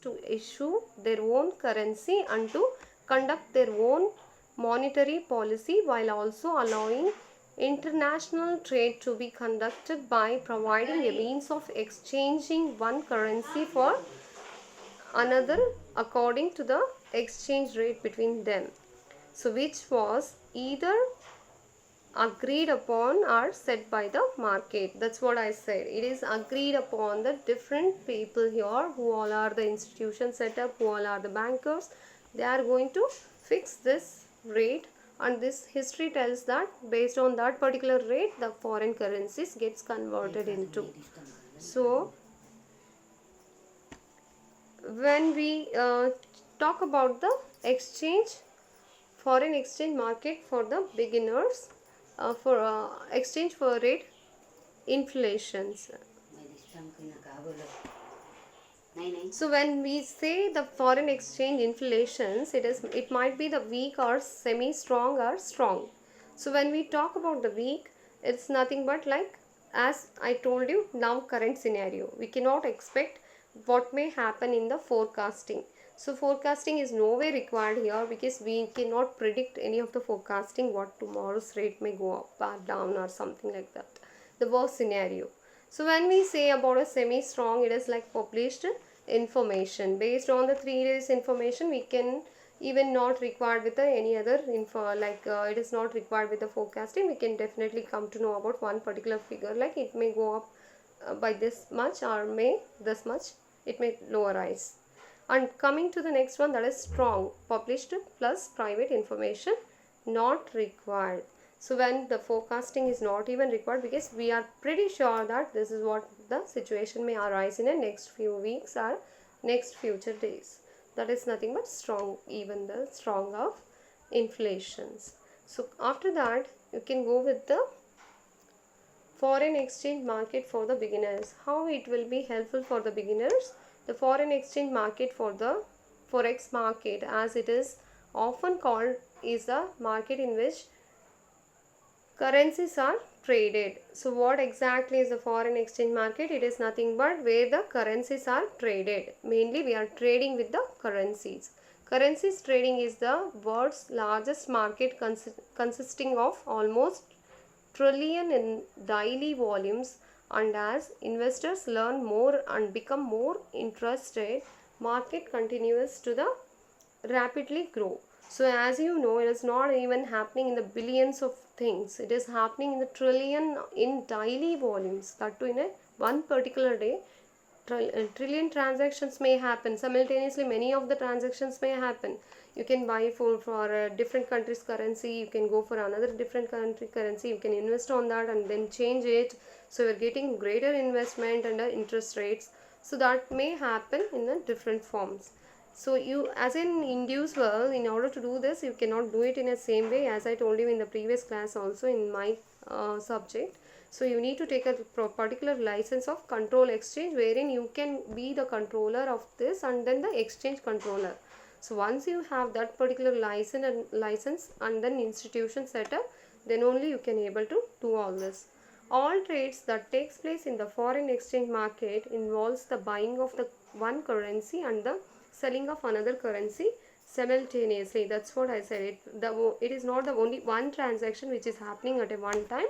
to issue their own currency and to conduct their own monetary policy, while also allowing international trade to be conducted by providing a means of exchanging one currency for another according to the exchange rate between them. So which was either agreed upon or set by the market. That's what I said. It is agreed upon the different people here, who all are the institution set up, who all are the bankers. They are going to fix this rate, and this history tells that based on that particular rate the foreign currencies gets converted into. So when we talk about the foreign exchange market for the beginners, for exchange for rate inflations. So when we say the foreign exchange inflations, it might be the weak or semi strong or strong. So when we talk about the weak, it's nothing but like, as I told you, now current scenario, we cannot expect what may happen in the forecasting. So forecasting is no way required here, because we cannot predict any of the forecasting what tomorrow's rate may go up or down or something like that, the worst scenario. So when we say about a semi strong, it is like published information. Based on the 3 days information, we can even not required with any other info, like it is not required with the forecasting. We can definitely come to know about one particular figure, like it may go up by this much, or may this much, it may lower rise. And coming to the next one, that is strong, published plus private information not required. So when the forecasting is not even required, because we are pretty sure that this is what the situation may arise in the next few weeks or next future days. That is nothing but strong, even the strong of inflations. So after that, you can go with the foreign exchange market for the beginners. How it will be helpful for the beginners? The foreign exchange market for the forex market, as it is often called, is a market in which currencies are traded. So what exactly is the foreign exchange market? It is nothing but where the currencies are traded. Mainly we are trading with the currencies. Currencies trading is the world's largest market, consisting of almost trillion in daily volumes, and as investors learn more and become more interested, market continues to the rapidly grow. So as you know, it is not even happening in the billions of things, it is happening in the trillion in daily volumes, that too in a one particular day. Trillion transactions may happen simultaneously. Many of the transactions may happen. You can buy for a different country's currency, you can go for another different country currency, you can invest on that and then change it. So you're getting greater investment and interest rates. So that may happen in the different forms. So you, as an individual, in order to do this, you cannot do it in the same way, as I told you in the previous class also in my subject. So you need to take a particular license of control exchange, wherein you can be the controller of this and then the exchange controller. So once you have that particular license and then institution set up, then only you can able to do all this. All trades that takes place in the foreign exchange market involves the buying of the one currency and the selling of another currency simultaneously. That's what I said. It is not the only one transaction which is happening at a one time.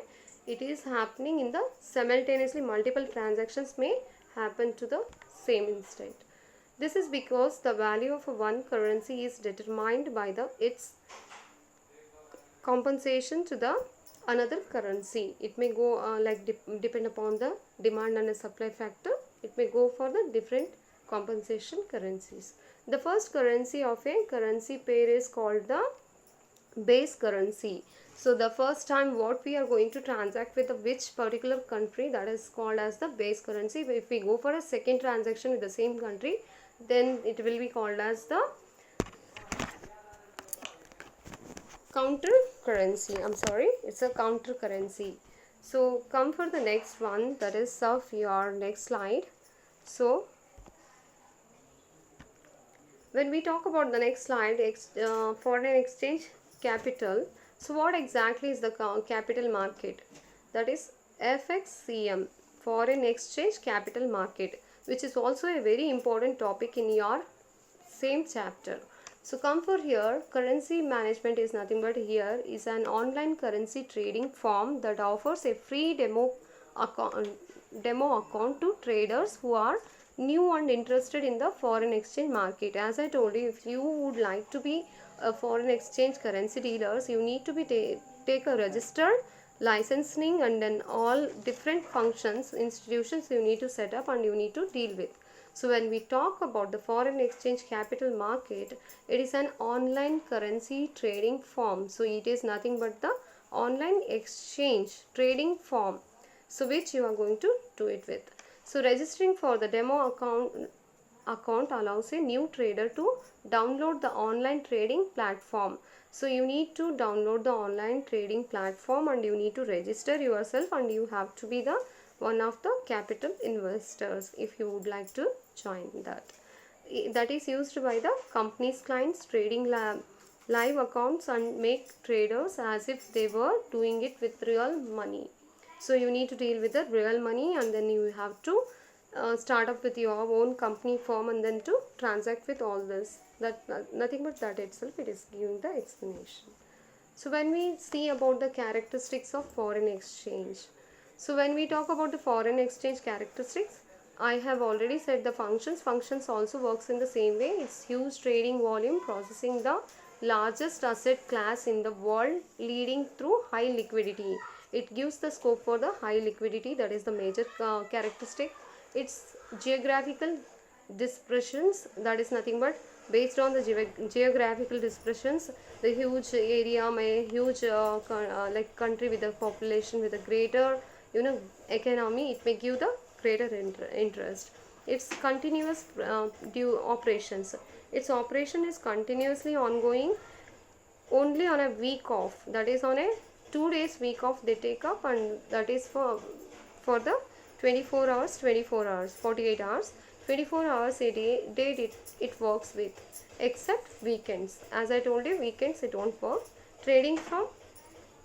It is happening in the simultaneously. Multiple transactions may happen to the same instant. This is because the value of one currency is determined by its compensation to the another currency. It may go depend upon the demand and the supply factor. It may go for the different compensation currencies. The first currency of a currency pair is called the base currency. So the first time what we are going to transact with which particular country, that is called as the base currency. If we go for a second transaction with the same country, then it will be called as the counter currency. It's a counter currency. So come for the next one, that is of your next slide. So when we talk about the next slide, foreign exchange capital. So what exactly is the capital market? That is FXCM, foreign exchange capital market. which is also a very important topic in your same chapter. So come for here, currency management is nothing but here is an online currency trading firm that offers a free demo account to traders who are new and interested in the foreign exchange market. As I told you, if you would like to be a foreign exchange currency dealers, you need to be take a registered licensing and then all different functions, institutions you need to set up and you need to deal with. So when we talk about the foreign exchange capital market, it is an online currency trading firm. So it is nothing but the online exchange trading firm, so which you are going to do it with. So registering for the demo account allows a new trader to download the online trading platform. So you need to download the online trading platform and you need to register yourself, and you have to be the one of the capital investors if you would like to join that. That is used by the company's clients trading live accounts and make traders as if they were doing it with real money. So you need to deal with the real money, and then you have to start up with your own company firm and then to transact with all this. That nothing but that itself, it is giving the explanation. So when we see about the characteristics of foreign exchange, so when we talk about the foreign exchange characteristics, I have already said the functions. Functions also works in the same way. It's huge trading volume, processing the largest asset class in the world, leading through high liquidity. It gives the scope for the high liquidity, that is the major characteristic. It's geographical dispersions, that is nothing but based on the geographical dispersions, the huge area, may huge like country with a population with a greater economy, it may give the greater interest. Its continuous due operations, its operation is continuously ongoing only on a week off, that is on a 2 days week off they take up, and that is for the 24 hours, 48 hours, 24 hours a day it works with, except weekends. As I told you, weekends it won't work. Trading from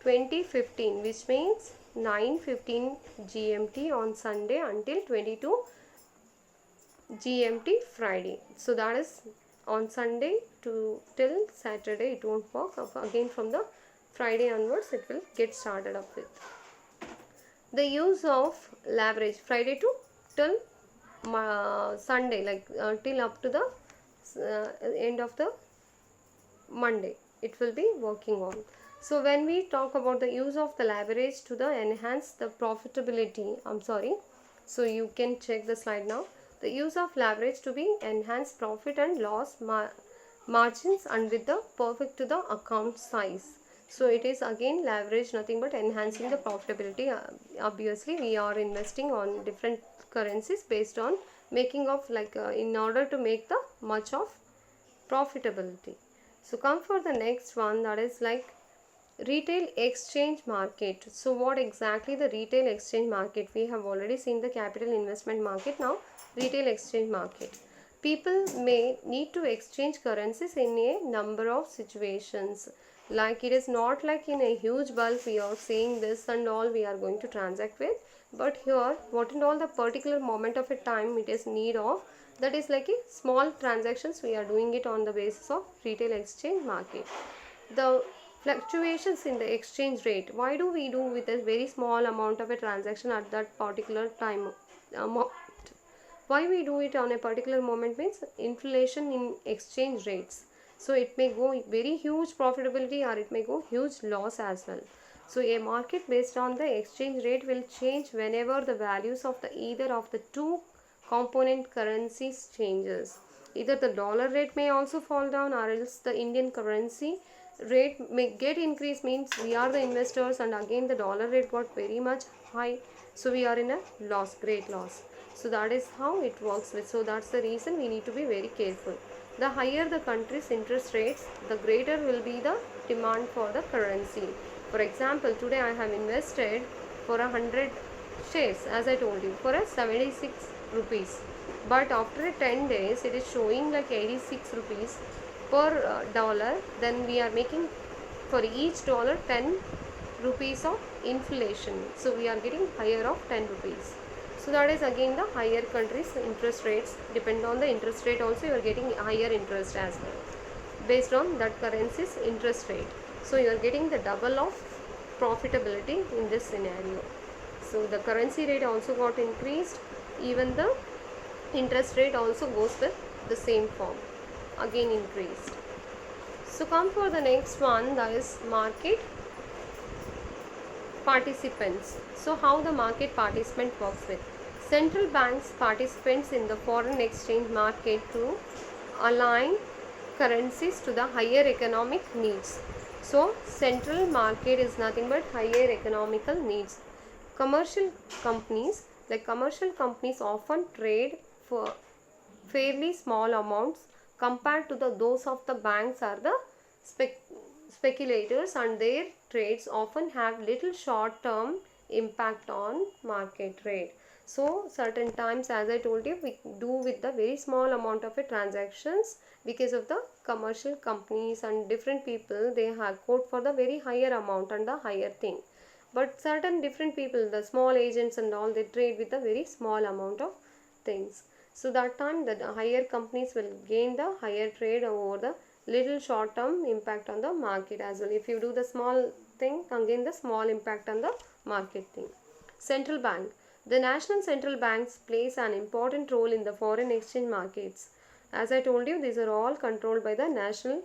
20:15, which means 9:15 GMT on Sunday until 22 GMT Friday. So that is on Sunday to till Saturday it won't work. Again from the Friday onwards it will get started up with. The use of leverage, Friday to till Sunday, like till up to the end of the Monday it will be working on. So when we talk about the use of the leverage to the enhance the profitability, so you can check the slide now. The use of leverage to be enhance profit and loss margins and with the perfect to the account size. So it is again leverage, nothing but enhancing the profitability. Obviously we are investing on different currencies based on making of in order to make the much of profitability. So come for the next one, that is like retail exchange market. So what exactly the retail exchange market? We have already seen the capital investment market. Now retail exchange market. People may need to exchange currencies in a number of situations. Like it is not like in a huge bulk we are saying this and all we are going to transact with, but here what and all the particular moment of a time it is need of, that is like a small transactions we are doing it on the basis of retail exchange market. The fluctuations in the exchange rate, why do we do with a very small amount of a transaction at that particular time why we do it on a particular moment means inflation in exchange rates. So it may go very huge profitability or it may go huge loss as well. So a market based on the exchange rate will change whenever the values of the either of the two component currencies changes. Either the dollar rate may also fall down or else the Indian currency rate may get increased, means we are the investors and again the dollar rate got very much high, so we are in a loss, great loss. So that is how it works with. So that's the reason we need to be very careful. The higher the country's interest rates, the greater will be the demand for the currency. For example, today I have invested for 100 shares, as I told you, for a 76 rupees, but after 10 days it is showing like 86 rupees per dollar. Then we are making for each dollar 10 rupees of inflation, so we are getting higher of 10 rupees. So that is again the higher countries interest rates. Depend on the interest rate also you are getting higher interest as well based on that currency's interest rate. So you are getting the double of profitability in this scenario. So the currency rate also got increased, even the interest rate also goes with the same form, again increased. So come for the next one, that is market participants. So how the market participant works with central banks participants in the foreign exchange market to align currencies to the higher economic needs. So central market is nothing but higher economical needs. Commercial companies often trade for fairly small amounts compared to those of the banks or the speculators, and their trades often have little short term impact on market rate. So certain times, as I told you, we do with the very small amount of transactions because of the commercial companies and different people, they have quote for the very higher amount and the higher thing. But certain different people, the small agents and all, they trade with a very small amount of things. So that time the higher companies will gain the higher trade over the little short term impact on the market as well. If you do the small thing, again the small impact on the market thing. Central bank. The national central banks plays an important role in the foreign exchange markets. As I told you, these are all controlled by the national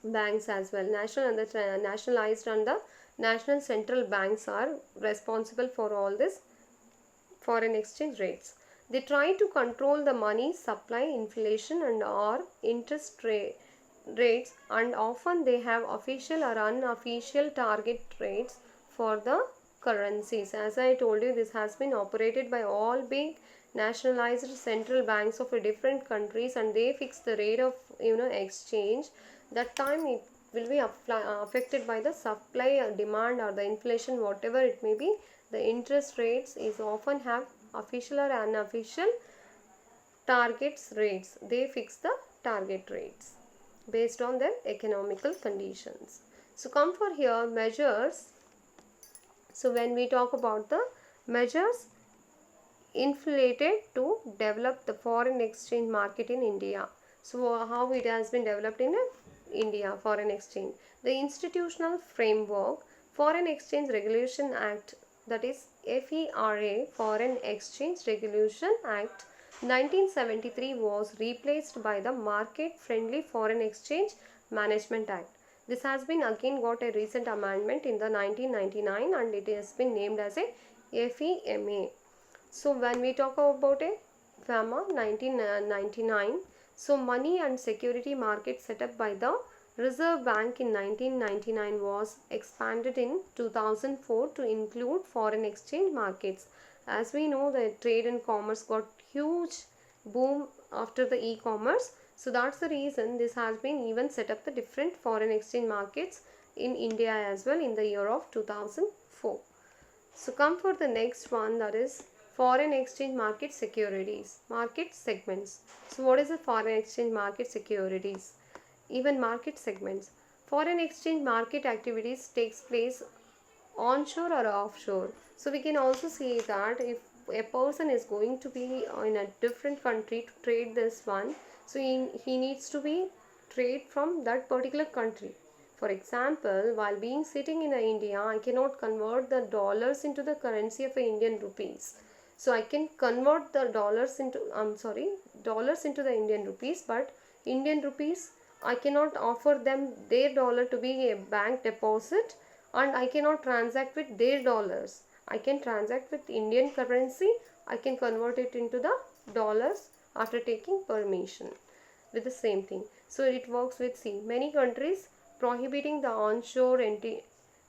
banks as well. National and the nationalized and the national central banks are responsible for all this foreign exchange rates. They try to control the money supply, inflation and or interest rates, and often they have official or unofficial target rates for the currencies. As I told you, this has been operated by all big nationalized central banks of different countries, and they fix the rate of exchange. That time it will be affected by the supply or demand or the inflation, whatever it may be. The interest rates is often have official or unofficial targets rates. They fix the target rates based on their economical conditions. So come for here measures. So when we talk about the measures inflated to develop the foreign exchange market in India. So how it has been developed in India foreign exchange. The institutional framework, Foreign Exchange Regulation Act, that is FERA, Foreign Exchange Regulation Act 1973 was replaced by the Market Friendly Foreign Exchange Management Act. This has been again got a recent amendment in the 1999 and it has been named as a FEMA. So when we talk about a FEMA 1999, so money and security market set up by the Reserve Bank in 1999 was expanded in 2004 to include foreign exchange markets. As we know, the trade and commerce got huge boom after the e-commerce. So that's the reason this has been even set up the different foreign exchange markets in India as well in the year of 2004. So come for the next one, that is foreign exchange market securities, market segments. So what is the foreign exchange market securities? Even market segments. Foreign exchange market activities takes place onshore or offshore. So we can also see that if a person is going to be in a different country to trade this one, so he needs to be trade from that particular country. For example, while being sitting in India, I cannot convert the dollars into the currency of Indian rupees. So I can convert the dollars into the Indian rupees, but Indian rupees I cannot offer them their dollar to be a bank deposit, and I cannot transact with their dollars. I can transact with Indian currency. I can convert it into the dollars after taking permission with the same thing. So it works with many countries prohibiting the onshore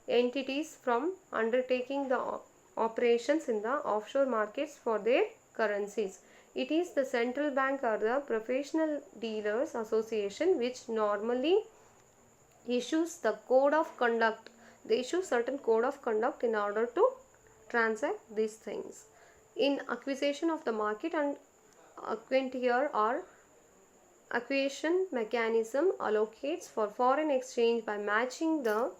entities from undertaking the operations in the offshore markets for their currencies. It is the central bank or the professional dealers association which normally issues the code of conduct. They issue certain code of conduct in order to transact these things. In acquisition of the market and acquaintier or acquisition mechanism allocates for foreign exchange by matching the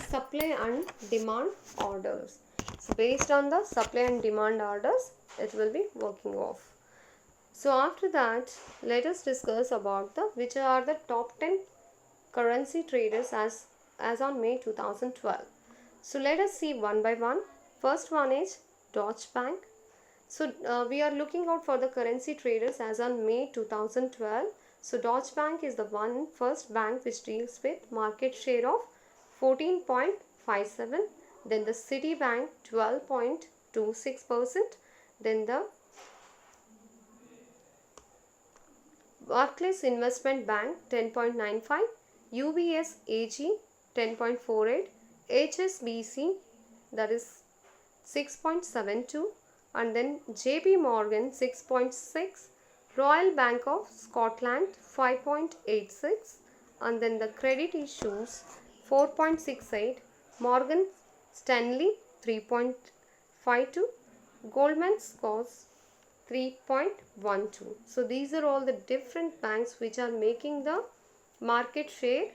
supply and demand orders. So based on the supply and demand orders, it will be working off. So after that, let us discuss about the which are the top 10 currency traders as on May 2012. So let us see one by one. First one is Deutsche Bank. So we are looking out for the currency traders as on May 2012. So Deutsche Bank is the first bank which deals with market share of 14.57. Then the Citibank 12.26%. Then the Barclays Investment Bank 10.95, UBS AG 10.48, HSBC that is 6.72, and then JP Morgan 6.6, Royal Bank of Scotland 5.86, and then the credit issues 4.68, Morgan Stanley 3.52, Goldman Sachs 3.12. So these are all the different banks which are making the market share,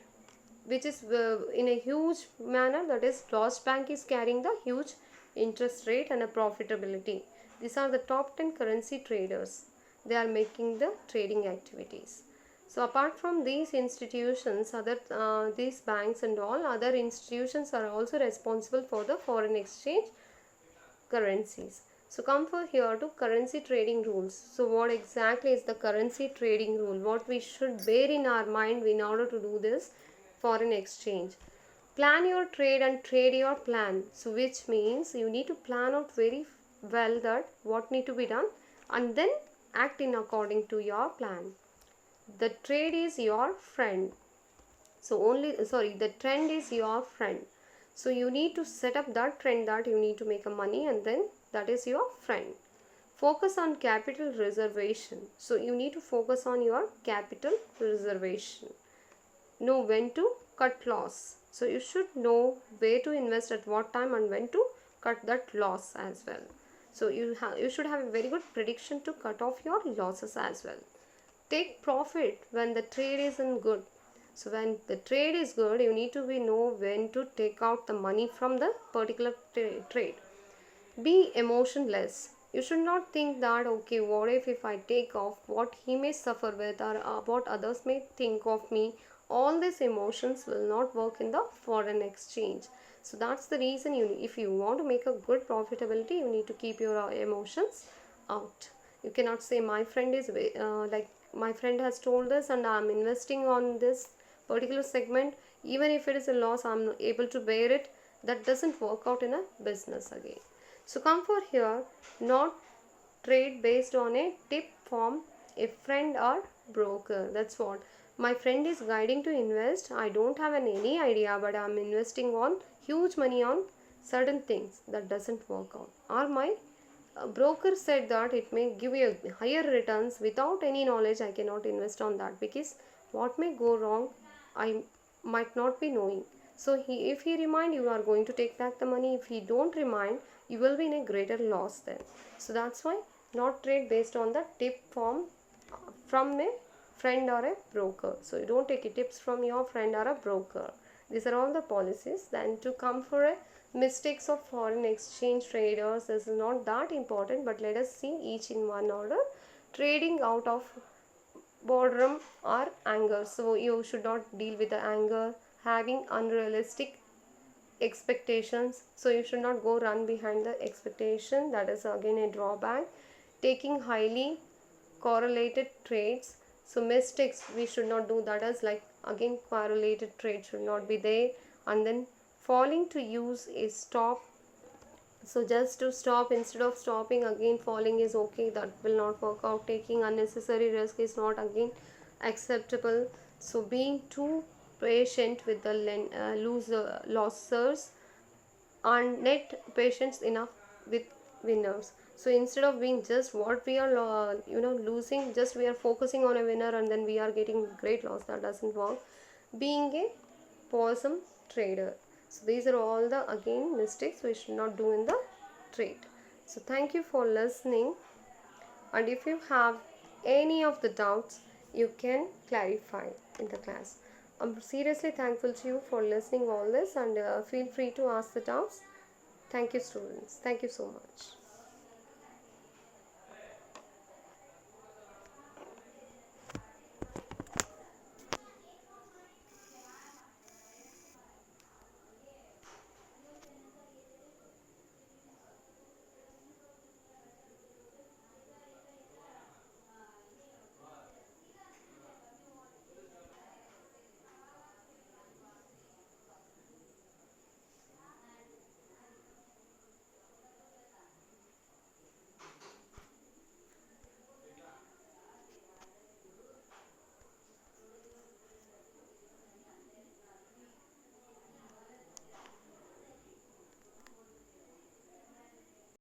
which is in a huge manner. That is, Deutsche Bank is carrying the huge interest rate and a profitability. These are the top 10 currency traders. They are making the trading activities. So apart from these institutions, these banks and all other institutions are also responsible for the foreign exchange currencies. So come for here to currency trading rules. So what exactly is the currency trading rule? What we should bear in our mind in order to do this foreign exchange. Plan your trade and trade your plan. So which means you need to plan out very well that what need to be done and then act in according to your plan. The trade is your friend. The trend is your friend. So you need to set up that trend that you need to make a money, and then that is your friend. Focus on capital reservation. So you need to focus on your capital reservation. Know when to cut loss. So you should know where to invest at what time and when to cut that loss as well. So you should have a very good prediction to cut off your losses as well. Take profit when the trade isn't good. So when the trade is good, you need to know when to take out the money from the particular trade. Be emotionless. You should not think that, okay, what if I take off, what he may suffer with, or what others may think of me. All these emotions will not work in the foreign exchange. So that's the reason if you want to make a good profitability, you need to keep your emotions out. You cannot say my friend is my friend has told this and I'm investing on this particular segment. Even if it is a loss, I'm able to bear it. That doesn't work out in a business again. So come for here, not trade based on a tip from a friend or broker. That's what. My friend is guiding to invest. I don't have any idea, but I'm investing on huge money on certain things. That doesn't work out. Or my broker said that it may give you higher returns. Without any knowledge, I cannot invest on that, because what may go wrong, I might not be knowing. So if he remind, you are going to take back the money. If he don't remind, you will be in a greater loss then. So that's why not trade based on the tip from a friend or a broker. So you don't take tips from your friend or a broker. These are all the policies. Then to come for a mistakes of foreign exchange traders, this is not that important, but let us see each in one order. Trading out of boredom or anger. So you should not deal with the anger. Having unrealistic expectations. So you should not go run behind the expectation. That is again a drawback. Taking highly correlated trades. So mistakes we should not do. That is like again correlated trade should not be there. And then falling to use a stop. So just to stop, instead of stopping again falling is okay. That will not work out. Taking unnecessary risk is not again acceptable. So being too patient with the losers and net patience enough with winners. So instead of being just what we are losing, just we are focusing on a winner and then we are getting great loss. That doesn't work. Being a possum trader. So these are all the again mistakes we should not do in the trade. So thank you for listening, and if you have any of the doubts, you can clarify in the class. I'm seriously thankful to you for listening all this, and feel free to ask the doubts. Thank you, students. Thank you so much.